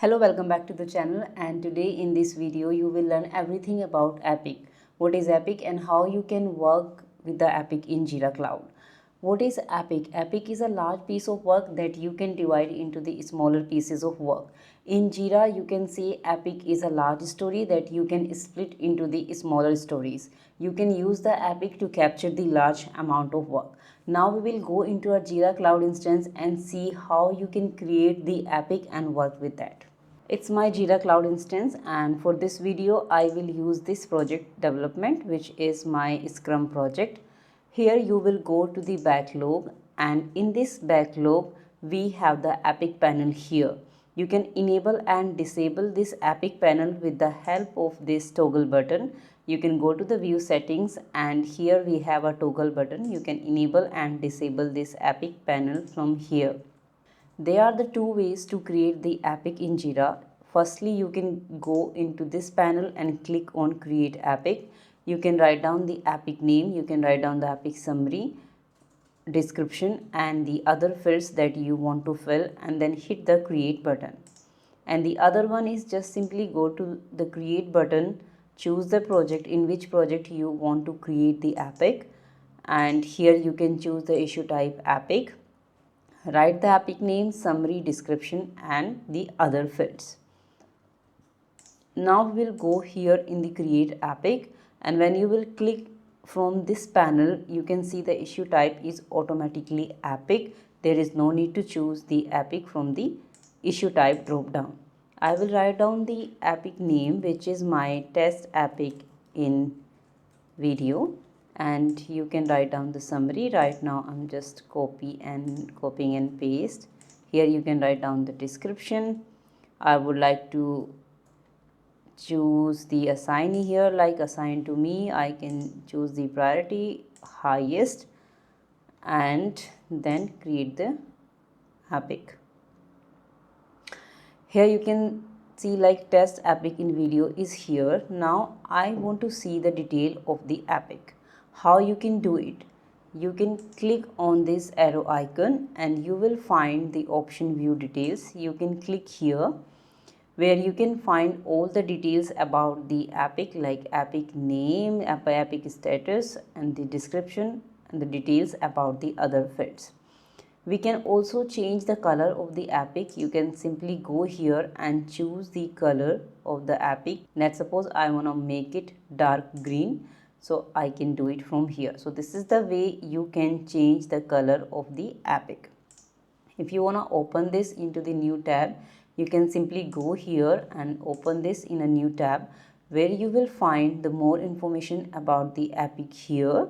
Hello, welcome back to the channel, and today in this video you will learn everything about Epic. What is Epic and how you can work with the Epic in Jira Cloud. What is Epic? Epic is a large piece of work that you can divide into the smaller pieces of work. In Jira you can say Epic is a large story that you can split into the smaller stories. You can use the Epic to capture the large amount of work. Now we will go into our Jira Cloud instance and see how you can create the Epic and work with that. It's my Jira Cloud instance, and for this video I will use this project development, which is my Scrum project. Here you will go to the backlog, and in this backlog we have the Epic panel here. You can enable and disable this Epic panel with the help of this toggle button. You can go to the view settings, and here we have a toggle button. You can enable and disable this Epic panel from here. There are the two ways to create the Epic in Jira. Firstly, you can go into this panel and click on Create Epic. You can write down the Epic name, you can write down the Epic summary, description, and the other fields that you want to fill, and then hit the Create button. And the other one is just simply go to the Create button, choose the project, in which project you want to create the Epic, and here you can choose the issue type Epic. Write the Epic name, summary, description, and the other fields. Now we will go here in the Create Epic, and when you will click from this panel, you can see the issue type is automatically Epic. There is no need to choose the Epic from the issue type drop down. I will write down the Epic name, which is my test Epic in video. And you can write down the summary. Right now I'm just copying and paste. Here you can write down the description. I would like to choose the assignee here, like assign to me. I can choose the priority highest and then create the Epic. Here you can see like test Epic in video is here. Now I want to see the detail of the Epic. How you can do it? You can click on this arrow icon and you will find the option view details. You can click here where you can find all the details about the Epic, like Epic name, Epic status, and the description and the details about the other fields. We can also change the color of the Epic. You can simply go here and choose the color of the Epic. Let's suppose I want to make it dark green. So I can do it from here. So this is the way you can change the color of the Epic. If you want to open this into the new tab, you can simply go here and open this in a new tab where you will find the more information about the Epic here,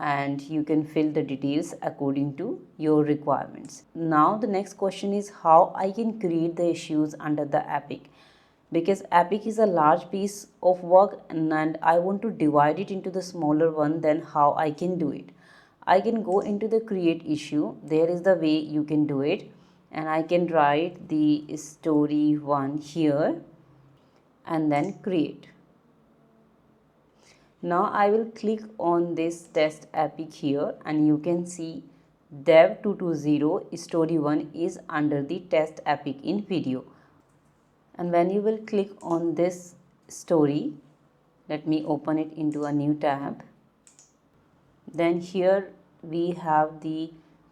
and you can fill the details according to your requirements. Now the next question is how I can create the issues under the Epic. Because Epic is a large piece of work and I want to divide it into the smaller one, then how I can do it? I can go into the create issue. There is the way you can do it, and I can write the story one here and then create. Now I will click on this test Epic here, and you can see dev 220 story 1 is under the test Epic in video. And when you will click on this story, let me open it into a new tab. Then here we have the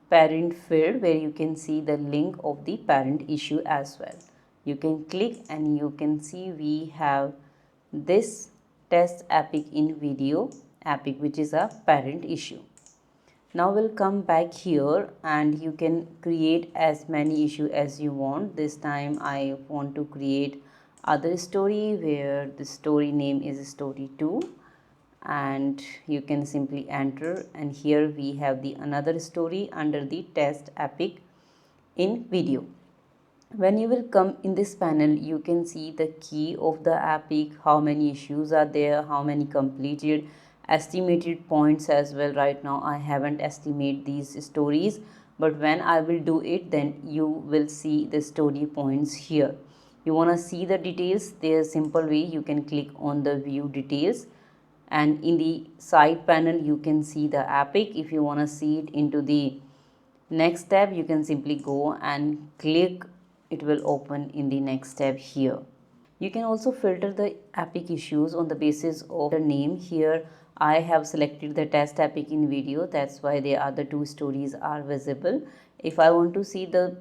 parent field where you can see the link of the parent issue as well. You can click and you can see we have this test Epic in video Epic, which is a parent issue. Now we'll come back here and you can create as many issues as you want. This time I want to create other story where the story name is story 2, and you can simply enter, and here we have the another story under the test Epic in video. When you will come in this panel, you can see the key of the Epic, how many issues are there, how many completed, estimated points as well. Right now I haven't estimated these stories, but when I will do it, then you will see the story points here. You want to see the details? There's a simple way. You can click on the view details, and in the side panel you can see the Epic. If you want to see it into the next tab, you can simply go and click it will open in the next tab here. You can also filter the epic issues on the basis of the name. Here I have selected the test epic in video, that's why the other two stories are visible. If I want to see the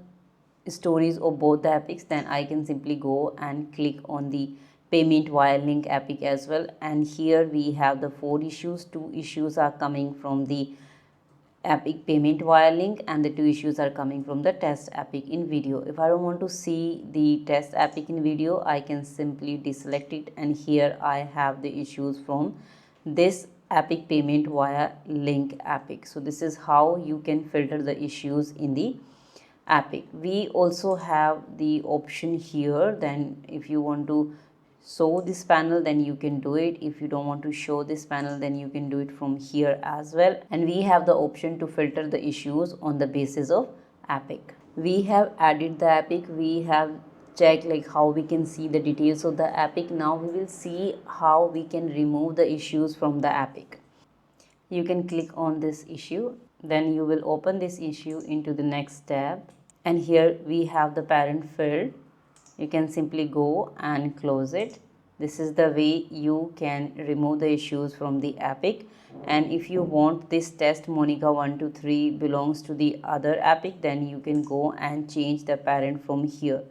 stories of both the epics, then I can simply go and click on the payment via link epic as well, and here we have the 4 issues. 2 issues are coming from the epic payment via link and the 2 issues are coming from the test epic in video. If I don't want to see the test epic in video, I can simply deselect it, and here I have the issues from this epic payment via link epic. So this is how you can filter the issues in the epic. We also have the option here, then if you want to show this panel, then you can do it. If you don't want to show this panel, then you can do it from here as well. And we have the option to filter the issues on the basis of epic. We have added the epic. We have checked like how we can see the details of the epic. Now we will see how we can remove the issues from the epic. You can click on this issue, then you will open this issue into the next tab, and here we have the parent field. You can simply go and close it. This is the way you can remove the issues from the epic. And if you want this test Monica 123 belongs to the other epic, then you can go and change the parent from here.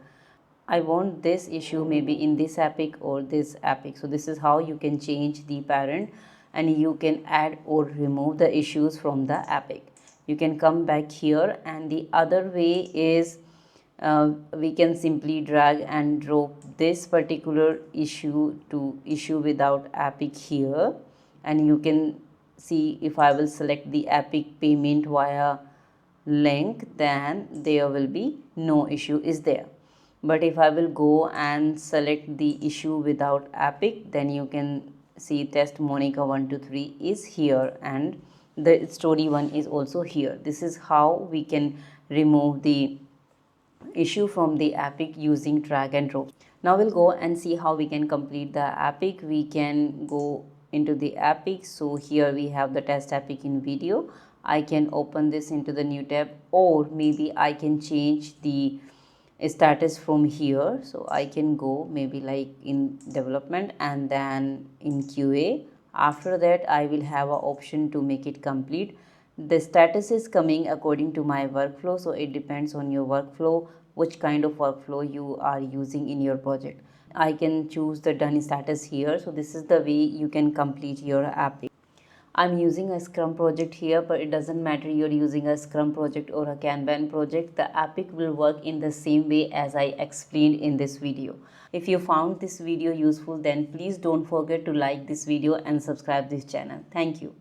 I want this issue maybe in this epic or this epic. So this is how you can change the parent, and you can add or remove the issues from the epic. You can come back here, and the other way is we can simply drag and drop this particular issue to issue without epic here, and you can see if I will select the epic payment via link, then there will be no issue is there. But if I will go and select the issue without epic, then you can see test Monica 123 is here and the story 1 is also here. This is how we can remove the issue from the epic using drag and drop. Now we'll go and see how we can complete the epic. We can go into the epic. So here we have the test epic in video. I can open this into the new tab, or maybe I can change the status from here. So I can go maybe like in development and then in QA. After that I will have an option to make it complete. The status is coming according to my workflow, so it depends on your workflow, which kind of workflow you are using in your project. I can choose the done status here. So this is the way you can complete your epic. I'm using a Scrum project here, but it doesn't matter you're using a Scrum project or a Kanban project. The epic will work in the same way as I explained in this video. If you found this video useful, then please don't forget to like this video and subscribe this channel. Thank you.